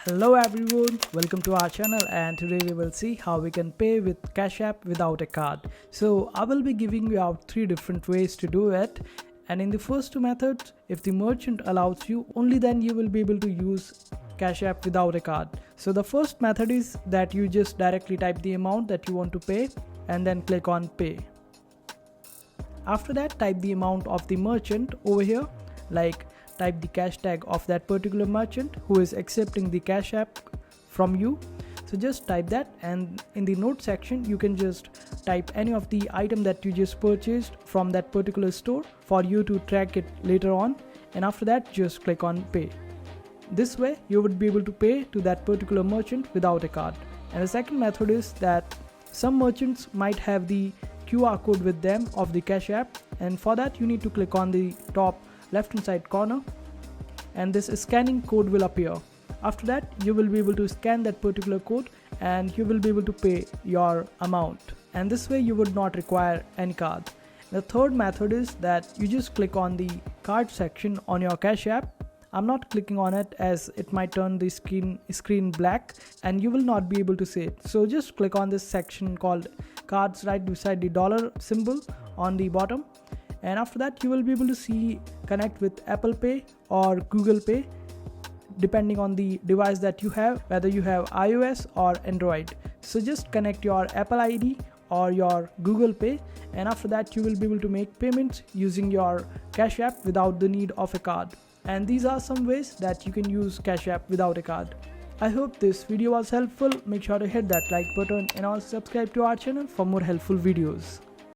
Hello everyone, welcome to our channel, and today we will see how we can pay with Cash App without a card. So I will be giving you out 3 different ways to do it, and in the first two methods, if the merchant allows you, only then you will be able to use Cash App without a card. So the first method is that you just directly type the amount that you want to pay and then click on pay. After that, type the amount of the merchant over here, like type the cash tag of that particular merchant who is accepting the Cash App from you. So just type that, and in the note section you can just type any of the item that you just purchased from that particular store for you to track it later on, and after that just click on pay. This way you would be able to pay to that particular merchant without a card. And the second method is that some merchants might have the QR code with them of the Cash App, and for that you need to click on the top left hand side corner and this scanning code will appear. After that you will be able to scan that particular code and you will be able to pay your amount, and this way you would not require any card. The third method is that you just click on the card section on your Cash App. I'm not clicking on it as it might turn the screen black and you will not be able to see it. So just click on this section called cards right beside the dollar symbol on the bottom, and after that you will be able to see connect with Apple Pay or Google Pay depending on the device that you have, whether you have iOS or Android. So just connect your Apple ID or your Google Pay, and after that you will be able to make payments using your Cash App without the need of a card. And these are some ways that you can use Cash App without a card. I hope this video was helpful. Make sure to hit that like button and also subscribe to our channel for more helpful videos.